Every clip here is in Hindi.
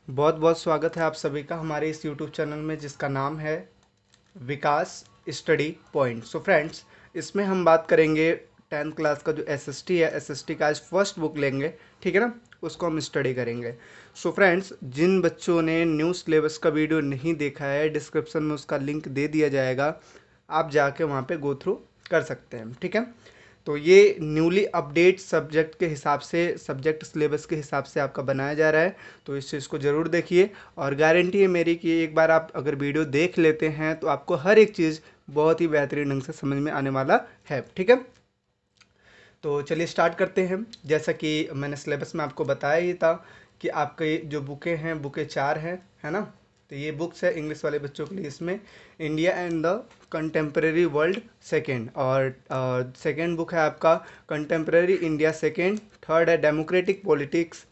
बहुत बहुत स्वागत है आप सभी का हमारे इस YouTube चैनल में जिसका नाम है विकास स्टडी पॉइंट। सो फ्रेंड्स, इसमें हम बात करेंगे 10th क्लास का जो एसएसटी है। एसएसटी का आज फर्स्ट बुक लेंगे, ठीक है ना। उसको हम स्टडी करेंगे। सो फ्रेंड्स, जिन बच्चों ने न्यू सिलेबस का वीडियो नहीं देखा है, डिस्क्रिप्शन में उसका लिंक दे दिया जाएगा, आप जाके वहाँ पे गो थ्रू कर सकते हैं, ठीक है। तो ये न्यूली अपडेट सब्जेक्ट के हिसाब से, सब्जेक्ट सिलेबस के हिसाब से आपका बनाया जा रहा है। तो इस चीज़ को ज़रूर देखिए और गारंटी है मेरी कि एक बार आप अगर वीडियो देख लेते हैं तो आपको हर एक चीज़ बहुत ही बेहतरीन ढंग से समझ में आने वाला है, ठीक है। तो चलिए स्टार्ट करते हैं। जैसा कि मैंने सिलेबस में आपको बताया ही था कि आपके जो बुकें हैं, बुकें 4 हैं, है ना। तो ये बुक्स है इंग्लिश वाले बच्चों के लिए। इसमें India and the contemporary world second, और सेकेंड बुक है आपका कंटेम्प्रेरी इंडिया सेकेंड, थर्ड है डेमोक्रेटिक पॉलिटिक्स,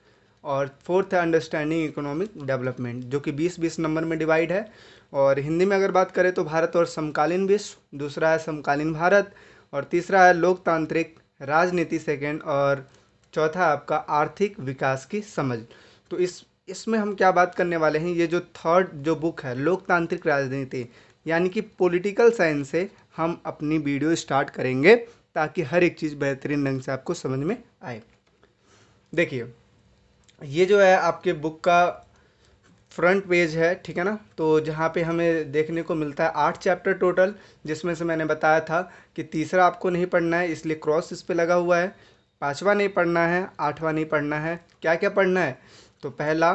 और फोर्थ है अंडरस्टैंडिंग इकोनॉमिक डेवलपमेंट, जो कि 20-20 नंबर में डिवाइड है। और हिंदी में अगर बात करें तो भारत और समकालीन विश्व, दूसरा है समकालीन भारत, और तीसरा है लोकतांत्रिक राजनीति सेकेंड, और चौथा है आपका आर्थिक विकास की समझ। तो इसमें हम क्या बात करने वाले हैं, ये जो थर्ड जो बुक है लोकतांत्रिक राजनीति यानी कि पॉलिटिकल साइंस से हम अपनी वीडियो स्टार्ट करेंगे ताकि हर एक चीज़ बेहतरीन ढंग से आपको समझ में आए। देखिए, ये जो है आपके बुक का फ्रंट पेज है, ठीक है ना। तो जहाँ पे हमें देखने को मिलता है 8 चैप्टर टोटल, जिसमें से मैंने बताया था कि तीसरा आपको नहीं पढ़ना है, इसलिए क्रॉस इस पे लगा हुआ है। पांचवा नहीं पढ़ना है, आठवां नहीं पढ़ना है। क्या क्या पढ़ना है? तो पहला,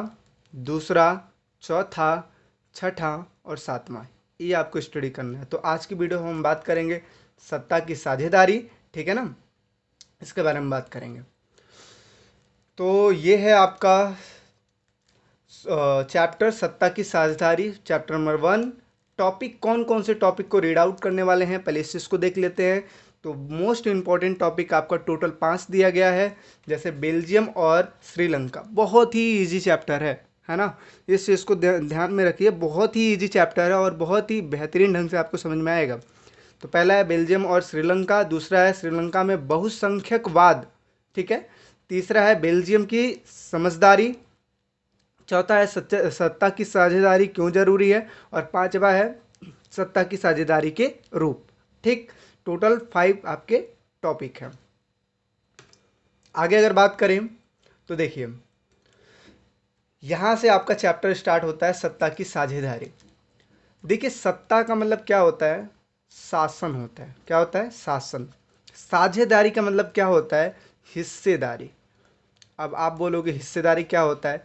दूसरा, चौथा, छठा और सातवां, ये आपको स्टडी करना है। तो आज की वीडियो में हम बात करेंगे सत्ता की साझेदारी, ठीक है ना, इसके बारे में बात करेंगे। तो ये है आपका चैप्टर सत्ता की साझेदारी, चैप्टर नंबर 1। टॉपिक कौन कौन से टॉपिक को रीड आउट करने वाले हैं, पहले इस चीज़ को देख लेते हैं। तो मोस्ट इंपॉर्टेंट टॉपिक आपका टोटल 5 दिया गया है, जैसे बेल्जियम और श्रीलंका। बहुत ही इजी चैप्टर है ना। इस चीज़ को ध्यान में रखिए, बहुत ही इजी चैप्टर है और बहुत ही बेहतरीन ढंग से आपको समझ में आएगा। तो पहला है बेल्जियम और श्रीलंका, दूसरा है श्रीलंका में बहुसंख्यकवाद, ठीक है, तीसरा है बेल्जियम की समझदारी, चौथा है सत्ता की साझेदारी क्यों जरूरी है, और पांचवा है सत्ता की साझेदारी के रूप। ठीक, टोटल 5 आपके टॉपिक हैं। आगे अगर बात करें तो देखिए, यहां से आपका चैप्टर स्टार्ट होता है सत्ता की साझेदारी। देखिए, सत्ता का मतलब क्या होता है? शासन होता है। क्या होता है? शासन। साझेदारी का मतलब क्या होता है? हिस्सेदारी। अब आप बोलोगे हिस्सेदारी क्या होता है?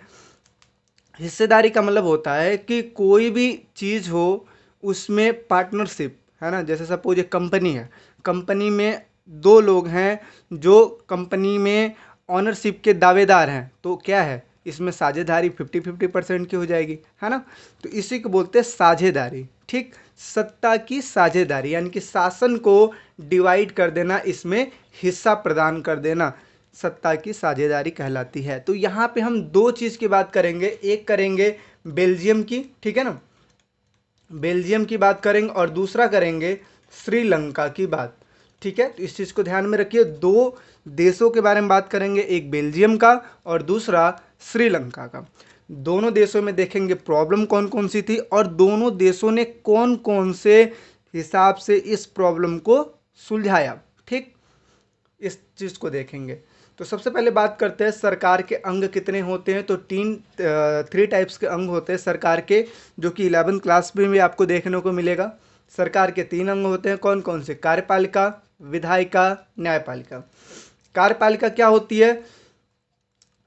हिस्सेदारी का मतलब होता है कि कोई भी चीज़ हो उसमें पार्टनरशिप, है ना। जैसे सपोज एक कंपनी है, कंपनी में 2 लोग हैं जो कंपनी में ऑनरशिप के दावेदार हैं, तो क्या है, इसमें साझेदारी 50-50% की हो जाएगी, है ना। तो इसी को बोलते हैं साझेदारी। ठीक, सत्ता की साझेदारी यानी कि शासन को डिवाइड कर देना, इसमें हिस्सा प्रदान कर देना, सत्ता की साझेदारी कहलाती है। तो यहाँ पे हम 2 चीज़ की बात करेंगे, एक करेंगे बेल्जियम की, ठीक है ना, बेल्जियम की बात करेंगे, और दूसरा करेंगे श्रीलंका की बात, ठीक है। तो इस चीज़ को ध्यान में रखिए, 2 देशों के बारे में बात करेंगे, एक बेल्जियम का और दूसरा श्रीलंका का। दोनों देशों में देखेंगे प्रॉब्लम कौन कौन सी थी और दोनों देशों ने कौन कौन से हिसाब से इस प्रॉब्लम को सुलझाया। ठीक, इस चीज़ को देखेंगे। तो सबसे पहले बात करते हैं सरकार के अंग कितने होते हैं। तो 3 टाइप्स के अंग होते हैं सरकार के, जो कि 11th क्लास में भी आपको देखने को मिलेगा। सरकार के 3 अंग होते हैं, कौन कौन से? कार्यपालिका, विधायिका, न्यायपालिका। कार्यपालिका क्या होती है?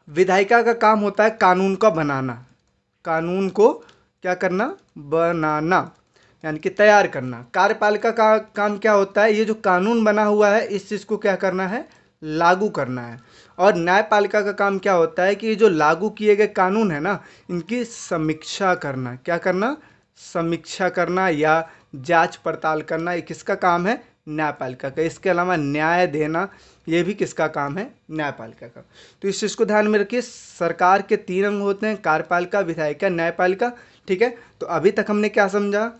विधायिका का काम होता है कानून का बनाना, कानून को क्या करना? बनाना, यानी कि तैयार करना। कार्यपालिका का काम क्या होता है? ये जो कानून बना हुआ है इस चीज़ को क्या करना है? लागू करना है। और न्यायपालिका का काम क्या होता है कि ये जो लागू किए गए कानून है ना, इनकी समीक्षा करना। क्या करना? समीक्षा करना या जांच पड़ताल करना। ये किसका काम है? न्यायपालिका का। इसके अलावा न्याय देना, ये भी किसका काम है? न्यायपालिका का। तो इस चीज़ को ध्यान में रखिए, सरकार के 3 अंग होते हैं, कार्यपालिका, विधायिका, न्यायपालिका। ठीक है, तो अभी तक हमने क्या समझा?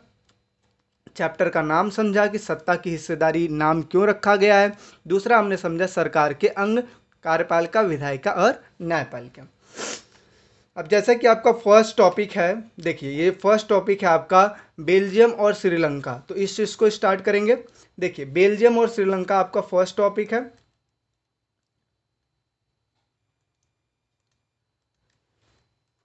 चैप्टर का नाम समझा कि सत्ता की हिस्सेदारी नाम क्यों रखा गया है। दूसरा हमने समझा सरकार के अंग, कार्यपालिका, विधायिका और न्यायपालिका। अब जैसा कि आपका फर्स्ट टॉपिक है, देखिए ये फर्स्ट टॉपिक है आपका बेल्जियम और श्रीलंका, तो इस चीज़ को स्टार्ट करेंगे। देखिए बेल्जियम और श्रीलंका आपका फर्स्ट टॉपिक है।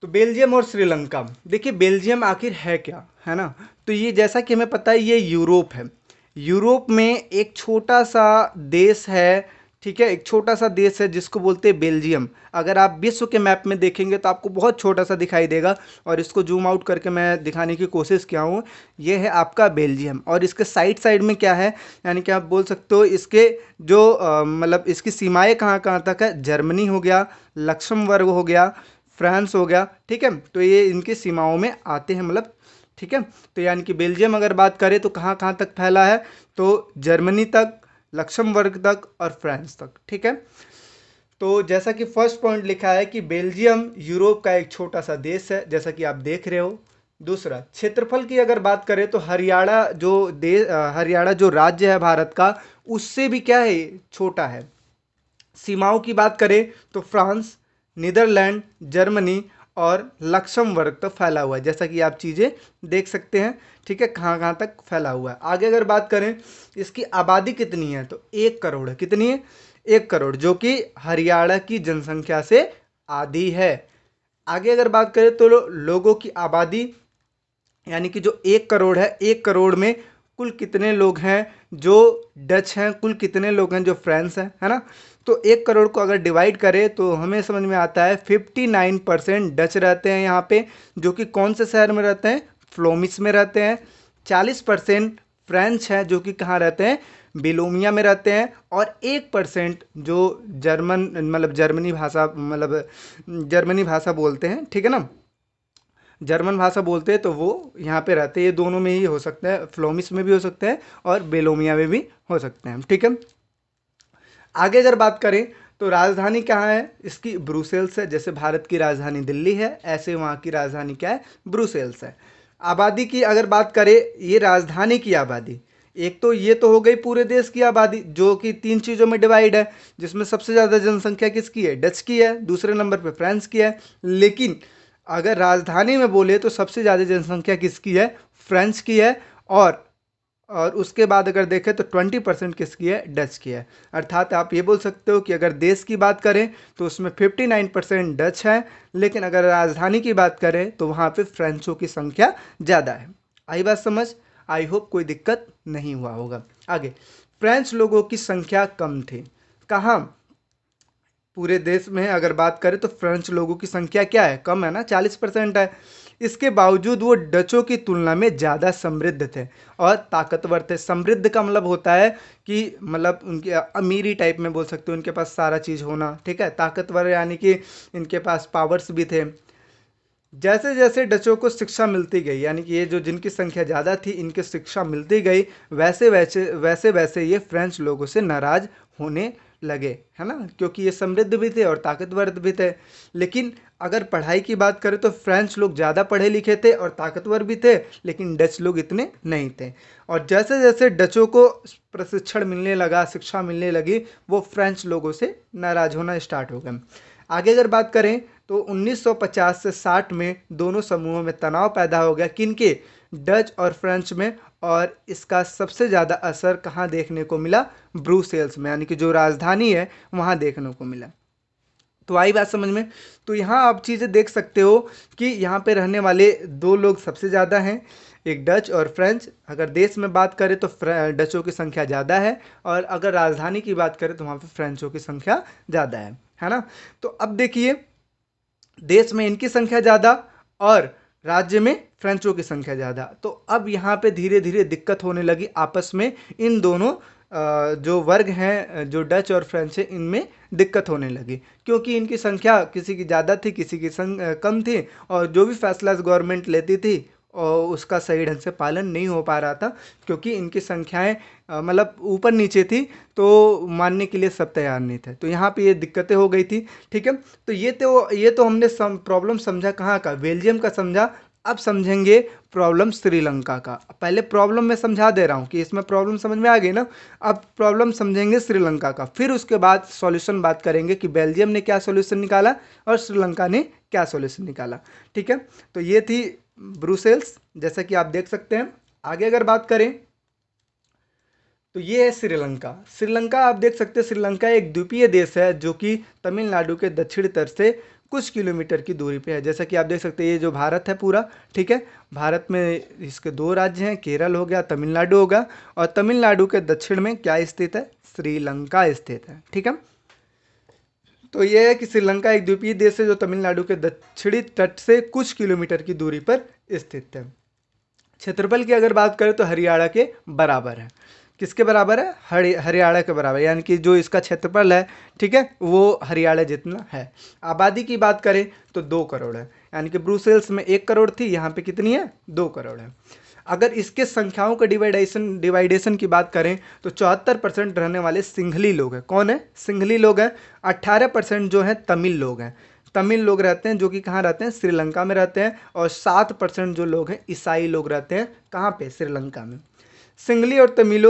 तो बेल्जियम और श्रीलंका, देखिए बेल्जियम आखिर है क्या, है ना। तो ये जैसा कि हमें पता है ये यूरोप है। यूरोप में एक छोटा सा देश है, ठीक है, एक छोटा सा देश है जिसको बोलते हैं बेल्जियम। अगर आप विश्व के मैप में देखेंगे तो आपको बहुत छोटा सा दिखाई देगा, और इसको जूम आउट करके मैं दिखाने की कोशिश किया हूँ। ये है आपका बेल्जियम, और इसके साइड साइड में क्या है, यानी कि आप बोल सकते हो इसके जो मतलब इसकी सीमाएं कहाँ कहाँ तक है, जर्मनी हो गया, लक्समबर्ग हो गया, फ्रांस हो गया, ठीक है। तो ये इनकी सीमाओं में आते हैं, मतलब ठीक है। तो यानी कि बेल्जियम अगर बात करें तो कहाँ कहाँ तक फैला है, तो जर्मनी तक, लक्समबर्ग तक और फ्रांस तक, ठीक है। तो जैसा कि फर्स्ट पॉइंट लिखा है कि बेल्जियम यूरोप का एक छोटा सा देश है, जैसा कि आप देख रहे हो। दूसरा, क्षेत्रफल की अगर बात करें तो हरियाणा जो देश, हरियाणा जो राज्य है भारत का, उससे भी क्या है, छोटा है। सीमाओं की बात करें तो फ्रांस, नीदरलैंड, जर्मनी और लक्समबर्ग तक फैला हुआ है, जैसा कि आप चीज़ें देख सकते हैं, ठीक है, कहाँ कहाँ तक फैला हुआ है। आगे अगर बात करें इसकी आबादी कितनी है, तो 1 करोड़ है। कितनी है, 1 करोड़, जो कि हरियाणा की जनसंख्या से आधी है। आगे अगर बात करें तो लोगों की आबादी, यानी कि जो 1 करोड़ है, 1 करोड़ में कुल कितने लोग हैं जो डच हैं, कुल कितने लोग हैं जो फ्रेंच हैं, है ना। तो 1 करोड़ को अगर डिवाइड करें तो हमें समझ में आता है 59% डच रहते हैं यहाँ पे, जो कि कौन से शहर में रहते हैं, फ्लोमिस में रहते हैं। 40% फ्रेंच हैं जो कि कहाँ रहते हैं, बिलोमिया में रहते हैं। और 1% जो जर्मन, मतलब जर्मनी भाषा, मतलब जर्मनी भाषा बोलते हैं, ठीक है ना, जर्मन भाषा बोलते हैं, तो वो यहाँ पे रहते हैं। ये दोनों में ही हो सकता है, फ्लोमिस में भी हो सकते हैं और बेलोमिया में भी हो सकते हैं, ठीक है। आगे अगर बात करें तो राजधानी कहाँ है इसकी, ब्रुसेल्स है। जैसे भारत की राजधानी दिल्ली है, ऐसे वहाँ की राजधानी क्या है, ब्रुसेल्स है। आबादी की अगर बात करें, ये राजधानी की आबादी, एक तो ये तो हो गई पूरे देश की आबादी, जो कि 3 चीज़ों में डिवाइड है, जिसमें सबसे ज़्यादा जनसंख्या किसकी है, डच की है, दूसरे नंबर पे फ्रांस की है। लेकिन अगर राजधानी में बोले तो सबसे ज़्यादा जनसंख्या किसकी है, फ्रेंच की है। और उसके बाद अगर देखें तो 20% किसकी है, डच की है। अर्थात आप ये बोल सकते हो कि अगर देश की बात करें तो उसमें 59% डच है, लेकिन अगर राजधानी की बात करें तो वहाँ पे फ्रेंचों की संख्या ज़्यादा है। आई बात समझ, आई होप कोई दिक्कत नहीं हुआ होगा। आगे, फ्रेंच लोगों की संख्या कम थी, कहाँ, पूरे देश में अगर बात करें तो फ्रेंच लोगों की संख्या क्या है, कम है ना, 40% है। इसके बावजूद वो डचों की तुलना में ज़्यादा समृद्ध थे और ताकतवर थे। समृद्ध का मतलब होता है कि मतलब उनके अमीरी टाइप में बोल सकते हो, उनके पास सारा चीज़ होना, ठीक है। ताकतवर यानी कि इनके पास पावर्स भी थे। जैसे जैसे डचों को शिक्षा मिलती गई, यानी कि ये जो जिनकी संख्या ज़्यादा थी इनकी शिक्षा मिलती गई, वैसे वैसे वैसे वैसे ये फ्रेंच लोगों से नाराज़ होने लगे, है ना, क्योंकि ये समृद्ध भी थे और ताकतवर भी थे। लेकिन अगर पढ़ाई की बात करें तो फ्रेंच लोग ज़्यादा पढ़े लिखे थे और ताकतवर भी थे, लेकिन डच लोग इतने नहीं थे। और जैसे जैसे डचों को प्रशिक्षण मिलने लगा, शिक्षा मिलने लगी, वो फ्रेंच लोगों से नाराज़ होना स्टार्ट हो गए। आगे अगर बात करें तो 1950 से 60 में दोनों समूहों में तनाव पैदा हो गया, किनके, डच और फ्रेंच में। और इसका सबसे ज़्यादा असर कहाँ देखने को मिला, ब्रुसेल्स में, यानी कि जो राजधानी है वहाँ देखने को मिला। तो आई बात समझ में। तो यहाँ आप चीज़ें देख सकते हो कि यहाँ पे रहने वाले 2 लोग सबसे ज़्यादा हैं, एक डच और फ्रेंच। अगर देश में बात करें तो डचों की संख्या ज़्यादा है, और अगर राजधानी की बात करें तो वहाँ पे फ्रेंचों की संख्या ज़्यादा है ना। तो अब देखिए, देश में इनकी संख्या ज़्यादा और राज्य में फ्रेंचों की संख्या ज़्यादा। तो अब यहाँ पे धीरे धीरे दिक्कत होने लगी आपस में, इन दोनों जो वर्ग हैं, जो डच और फ्रेंच है, इनमें दिक्कत होने लगी, क्योंकि इनकी संख्या किसी की ज़्यादा थी, किसी की कम थी, और जो भी फैसला गवर्नमेंट लेती थी और उसका सही ढंग से पालन नहीं हो पा रहा था, क्योंकि इनकी संख्याएं मतलब ऊपर नीचे थी, तो मानने के लिए सब तैयार नहीं थे। तो यहाँ पे ये दिक्कतें हो गई थी, ठीक है। तो ये तो हमने प्रॉब्लम समझा कहाँ का, बेल्जियम का समझा। अब समझेंगे प्रॉब्लम श्रीलंका का। पहले प्रॉब्लम मैं समझा दे रहा हूँ कि इसमें प्रॉब्लम समझ में आ गई ना। अब प्रॉब्लम समझेंगे श्रीलंका का, फिर उसके बाद सॉल्यूशन बात करेंगे कि बेल्जियम ने क्या सॉल्यूशन निकाला और श्रीलंका ने क्या सॉल्यूशन निकाला। ठीक है, तो ये थी ब्रुसेल्स, जैसा कि आप देख सकते हैं। आगे अगर बात करें तो ये है श्रीलंका। श्रीलंका आप देख सकते हैं, श्रीलंका एक द्वीपीय देश है जो कि तमिलनाडु के दक्षिण तट से कुछ किलोमीटर की दूरी पे है। जैसा कि आप देख सकते हैं, ये जो भारत है पूरा, ठीक है, भारत में इसके दो राज्य हैं, केरल हो गया, तमिलनाडु होगा, और तमिलनाडु के दक्षिण में क्या स्थित है, श्रीलंका स्थित है। ठीक है, तो ये है कि श्रीलंका एक द्वीपीय देश है जो तमिलनाडु के दक्षिणी तट से कुछ किलोमीटर की दूरी पर स्थित है। क्षेत्रफल की अगर बात करें तो हरियाणा के बराबर है। किसके बराबर है, हरियाणा के बराबर, यानी कि जो इसका क्षेत्रफल है, ठीक है, वो हरियाणा जितना है। आबादी की बात करें तो 2 करोड़ है, यानी कि ब्रुसेल्स में 1 करोड़ थी, यहाँ पे कितनी है, 2 करोड़ है। अगर इसके संख्याओं का डिवाइडेशन की बात करें तो 74% रहने वाले सिंघली लोग हैं। कौन है, सिंघली लोग हैं। 18% जो है तमिल लोग हैं, तमिल लोग रहते हैं, जो कि कहाँ रहते हैं, श्रीलंका में रहते हैं। और 7% जो लोग हैं ईसाई लोग रहते हैं, कहाँ पे, श्रीलंका में। सिंघली और तमिलो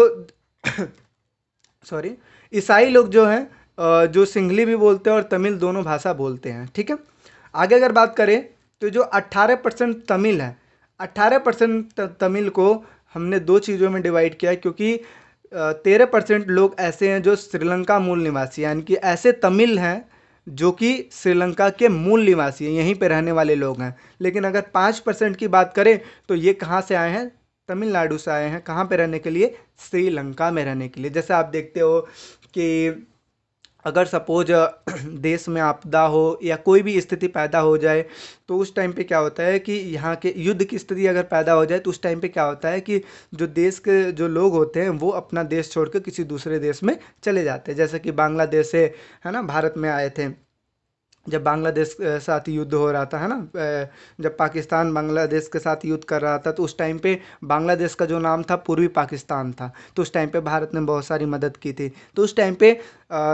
सॉरी, ईसाई लोग जो हैं जो सिंघली भी बोलते हैं और तमिल दोनों भाषा बोलते हैं। ठीक है, आगे अगर बात करें तो जो 18% तमिल है, 18% तमिल को हमने 2 चीज़ों में डिवाइड किया है, क्योंकि 13% लोग ऐसे हैं जो श्रीलंका मूल निवासी, यानी कि ऐसे तमिल हैं जो कि श्रीलंका के मूल निवासी हैं, यहीं पे रहने वाले लोग हैं। लेकिन अगर 5% की बात करें तो ये कहाँ से आए हैं, तमिलनाडु से आए हैं। कहाँ पे रहने के लिए, श्रीलंका में रहने के लिए। जैसे आप देखते हो कि अगर सपोज देश में आपदा हो या कोई भी स्थिति पैदा हो जाए तो उस टाइम पे क्या होता है कि यहाँ के युद्ध की स्थिति अगर पैदा हो जाए तो उस टाइम पे क्या होता है कि जो देश के जो लोग होते हैं वो अपना देश छोड़ के किसी दूसरे देश में चले जाते हैं। जैसे कि बांग्लादेश से, है ना, भारत में आए थे जब बांग्लादेश के साथ युद्ध हो रहा था, है ना, जब पाकिस्तान बांग्लादेश के साथ युद्ध कर रहा था तो उस टाइम पे बांग्लादेश का जो नाम था पूर्वी पाकिस्तान था। तो उस टाइम पे भारत ने बहुत सारी मदद की थी। तो उस टाइम पे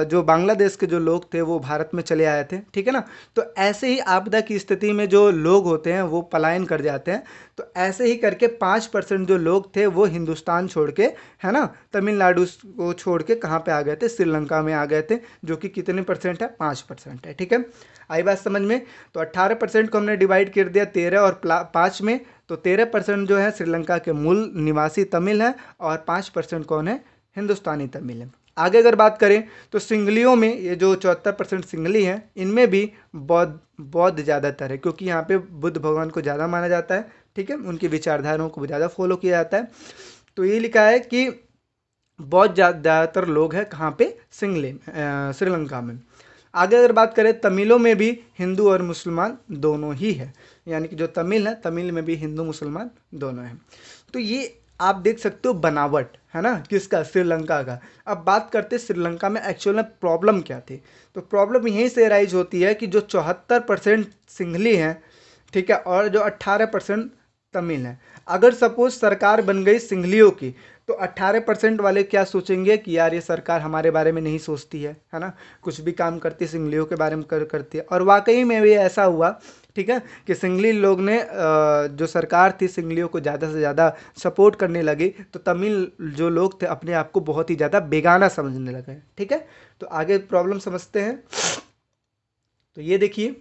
जो बांग्लादेश के जो लोग थे वो भारत में चले आए थे। ठीक है ना, तो ऐसे ही आपदा की स्थिति में जो लोग होते हैं वो पलायन कर जाते हैं। तो ऐसे ही करके 5% जो लोग थे वो हिंदुस्तान छोड़ के, है ना, तमिलनाडु को छोड़ के कहाँ पे आ गए थे, श्रीलंका में आ गए थे, जो कि कितने परसेंट है, 5% है। ठीक है, आई बात समझ में। तो 18% को हमने डिवाइड कर दिया 13 और 5 में, तो 13% जो है श्रीलंका के मूल निवासी तमिल हैं और 5% कौन है, हिंदुस्तानी तमिल है। आगे अगर बात करें तो सिंघलियों में ये जो 74% सिंघली हैं, इनमें भी बौद्ध ज़्यादातर है, क्योंकि यहाँ पे बुद्ध भगवान को ज़्यादा माना जाता है। ठीक है, उनकी विचारधाराओं को ज़्यादा फॉलो किया जाता है। तो ये लिखा है कि बौद्ध ज़्यादातर लोग हैं कहाँ पे, श्रीलंका में। आगे अगर बात करें तमिलों में भी हिंदू और मुसलमान दोनों ही है, यानी कि जो तमिल है, तमिल में भी हिंदू मुसलमान दोनों हैं। तो ये आप देख सकते हो बनावट, है ना, किसका, श्रीलंका का। अब बात करते हैं श्रीलंका में एक्चुअल में प्रॉब्लम क्या थी। तो प्रॉब्लम यहीं से राइज होती है कि जो 74% सिंघली हैं, ठीक है, और जो 18% तमिल हैं। अगर सपोज सरकार बन गई सिंघलियों की तो 18% वाले क्या सोचेंगे कि यार ये सरकार हमारे बारे में नहीं सोचती है ना, कुछ भी काम करती है सिंघलियों के बारे में करती है। और वाकई में भी ऐसा हुआ, ठीक है, कि सिंघली लोग ने जो सरकार थी सिंघलियों को ज़्यादा से ज़्यादा सपोर्ट करने लगी, तो तमिल जो लोग थे अपने आप को बहुत ही ज़्यादा बेगाना समझने लगे। ठीक है, तो आगे प्रॉब्लम समझते हैं। तो ये देखिए,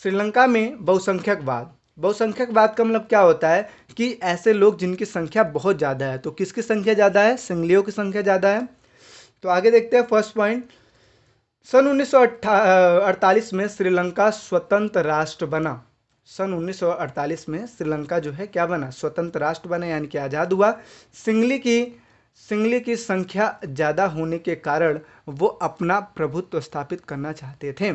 श्रीलंका में बहुसंख्यकवाद का मतलब क्या होता है कि ऐसे लोग जिनकी संख्या बहुत ज़्यादा है। तो किसकी संख्या ज़्यादा है, सिंघलियों की संख्या ज़्यादा है। तो आगे देखते हैं फर्स्ट पॉइंट। सन 1948 में श्रीलंका स्वतंत्र राष्ट्र बना। सन 1948 में श्रीलंका जो है क्या बना, स्वतंत्र राष्ट्र बना, यानी कि आज़ाद हुआ। सिंघली की संख्या ज़्यादा होने के कारण वो अपना प्रभुत्व स्थापित करना चाहते थे,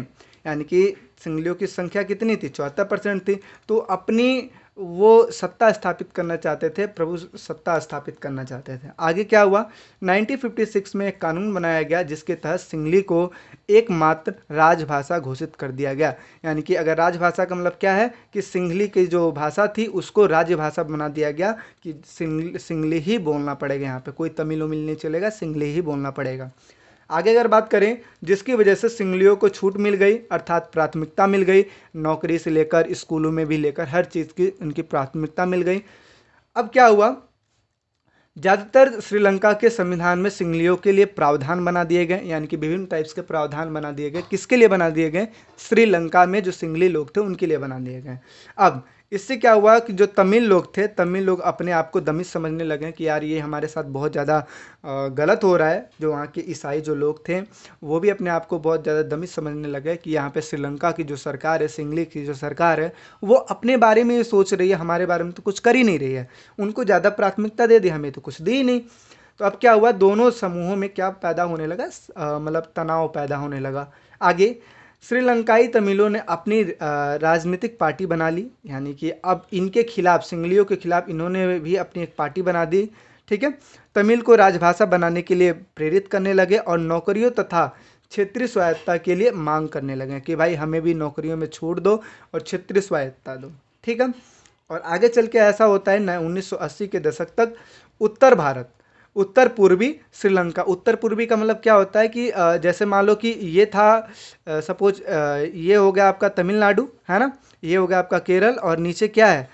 यानी कि सिंघलियों की संख्या कितनी थी, 74% थी। तो अपनी वो सत्ता स्थापित करना चाहते थे, प्रभु सत्ता स्थापित करना चाहते थे। आगे क्या हुआ, 1956 में एक कानून बनाया गया जिसके तहत सिंघली को एकमात्र राजभाषा घोषित कर दिया गया। यानी कि अगर राजभाषा का मतलब क्या है कि सिंघली की जो भाषा थी उसको राज्यभाषा बना दिया गया कि सिंघली ही बोलना पड़ेगा, यहाँ पे कोई तमिल उमिल नहीं चलेगा, सिंघली ही बोलना पड़ेगा। आगे अगर बात करें, जिसकी वजह से सिंगलियों को छूट मिल गई, अर्थात प्राथमिकता मिल गई, नौकरी से लेकर स्कूलों में भी लेकर हर चीज़ की उनकी प्राथमिकता मिल गई। अब क्या हुआ, ज़्यादातर श्रीलंका के संविधान में सिंगलियों के लिए प्रावधान बना दिए गए, यानी कि विभिन्न टाइप्स के प्रावधान बना दिए गए। किसके लिए बना दिए गए? श्रीलंका में जो सिंगली लोग थे उनके लिए बना दिए गए। अब इससे क्या हुआ कि जो तमिल लोग थे, तमिल लोग अपने आप को दमिश समझने लगे कि यार ये हमारे साथ बहुत ज़्यादा गलत हो रहा है। जो वहाँ के ईसाई जो लोग थे वो भी अपने आप को बहुत ज़्यादा दमिश समझने लगे कि यहाँ पे श्रीलंका की जो सरकार है, सिंगली की जो सरकार है, वो अपने बारे में ये सोच रही है, हमारे बारे में तो कुछ कर ही नहीं रही है। उनको ज़्यादा प्राथमिकता दे दी, हमें तो कुछ दी ही नहीं। तो अब क्या हुआ, दोनों समूहों में क्या पैदा होने लगा, मतलब तनाव पैदा होने लगा। आगे श्रीलंकाई तमिलों ने अपनी राजनीतिक पार्टी बना ली, यानी कि अब इनके खिलाफ, सिंगलियों के खिलाफ इन्होंने भी अपनी एक पार्टी बना दी। ठीक है, तमिल को राजभाषा बनाने के लिए प्रेरित करने लगे और नौकरियों तथा क्षेत्रीय स्वायत्तता के लिए मांग करने लगे कि भाई हमें भी नौकरियों में छूट दो और क्षेत्रीय स्वायत्तता दो। ठीक है, और आगे चल के ऐसा होता है 1980 के दशक तक उत्तर भारत, उत्तर पूर्वी श्रीलंका, उत्तर पूर्वी का मतलब क्या होता है कि जैसे मान लो कि ये था, सपोज ये हो गया आपका तमिलनाडु, है ना, ये हो गया आपका केरल, और नीचे क्या है,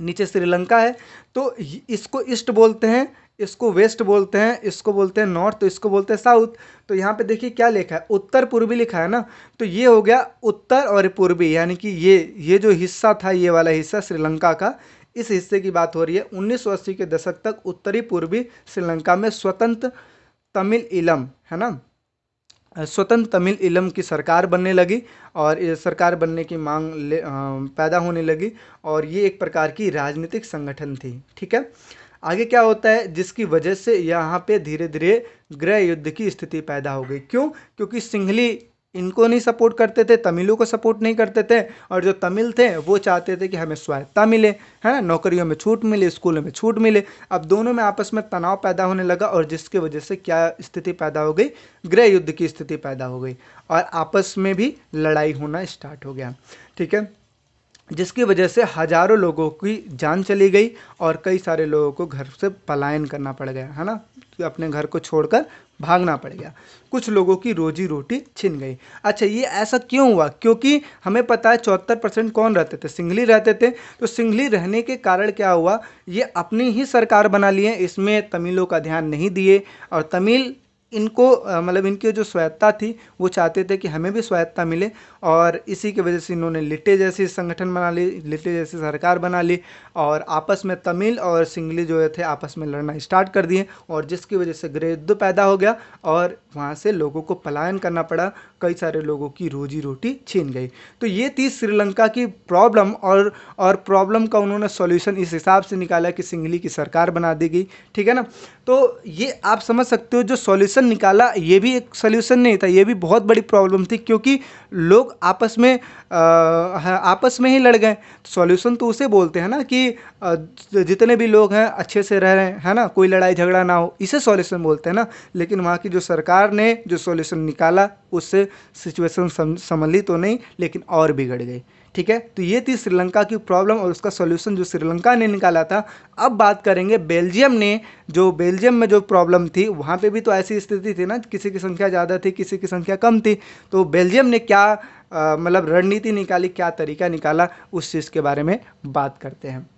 नीचे श्रीलंका है। तो इसको ईस्ट बोलते हैं, इसको वेस्ट बोलते हैं, इसको बोलते हैं नॉर्थ, तो इसको बोलते हैं साउथ। तो यहाँ पे देखिए क्या लिखा है, उत्तर पूर्वी लिखा है ना, तो ये हो गया उत्तर और पूर्वी, यानी कि ये जो हिस्सा था, ये वाला हिस्सा श्रीलंका का, इस हिस्से की बात हो रही है। 1980 के दशक तक उत्तरी पूर्वी श्रीलंका में स्वतंत्र तमिल ईलम, है ना, स्वतंत्र तमिल ईलम की सरकार बनने लगी और ये सरकार बनने की मांग पैदा होने लगी, और ये एक प्रकार की राजनीतिक संगठन थी। ठीक है, आगे क्या होता है, जिसकी वजह से यहाँ पे धीरे धीरे गृह युद्ध की स्थिति पैदा हो गई। क्यों? क्योंकि सिंघली इनको नहीं सपोर्ट करते थे, तमिलों को सपोर्ट नहीं करते थे, और जो तमिल थे वो चाहते थे कि हमें स्वायत्तता मिले, है ना, नौकरियों में छूट मिले, स्कूलों में छूट मिले। अब दोनों में आपस में तनाव पैदा होने लगा, और जिसकी वजह से क्या स्थिति पैदा हो गई, गृह युद्ध की स्थिति पैदा हो गई, और आपस में भी लड़ाई होना स्टार्ट हो गया। ठीक है, जिसकी वजह से हजारों लोगों की जान चली गई और कई सारे लोगों को घर से पलायन करना पड़ गया, है ना, अपने घर को छोड़कर भागना पड़ गया। कुछ लोगों की रोजी रोटी छिन गई। अच्छा, ये ऐसा क्यों हुआ? क्योंकि हमें पता है 74% कौन रहते थे, सिंघली रहते थे। तो सिंघली रहने के कारण क्या हुआ, ये अपनी ही सरकार बना लिए, इसमें तमिलों का ध्यान नहीं दिए, और तमिल इनको मतलब इनकी जो स्वायत्तता थी वो चाहते थे कि हमें भी स्वायत्तता मिले, और इसी की वजह से इन्होंने लिट्टे जैसी संगठन बना ली, लिट्टे जैसी सरकार बना ली, और आपस में तमिल और सिंघली जो थे आपस में लड़ना स्टार्ट कर दिए, और जिसकी वजह से गृह युद्ध पैदा हो गया और वहाँ से लोगों को पलायन करना पड़ा, कई सारे लोगों की रोजी रोटी छीन गई। तो ये थी श्रीलंका की प्रॉब्लम, और प्रॉब्लम का उन्होंने सॉल्यूशन इस हिसाब से निकाला कि सिंघली की सरकार बना दी गई। ठीक है ना, तो ये आप समझ सकते हो, जो सॉल्यूशन निकाला ये भी एक सॉल्यूशन नहीं था, ये भी बहुत बड़ी प्रॉब्लम थी, क्योंकि लोग आपस में ही लड़ गए। सॉल्यूशन तो उसे बोलते हैं ना कि जितने भी लोग हैं अच्छे से रह रहे हैं, है ना, कोई लड़ाई झगड़ा ना हो, इसे सॉल्यूशन बोलते हैं ना। लेकिन वहाँ की जो सरकार ने जो सॉल्यूशन निकाला उससे सिचुएशन संभली तो नहीं, लेकिन और बिगड़ गई। ठीक है, तो ये थी श्रीलंका की प्रॉब्लम और उसका सॉल्यूशन जो श्रीलंका ने निकाला था। अब बात करेंगे बेल्जियम ने, जो बेल्जियम में जो प्रॉब्लम थी, वहाँ पे भी तो ऐसी स्थिति थी ना, किसी की संख्या ज़्यादा थी, किसी की संख्या कम थी। तो बेल्जियम ने क्या मतलब रणनीति निकाली, क्या तरीका निकाला, उस चीज़ के बारे में बात करते हैं।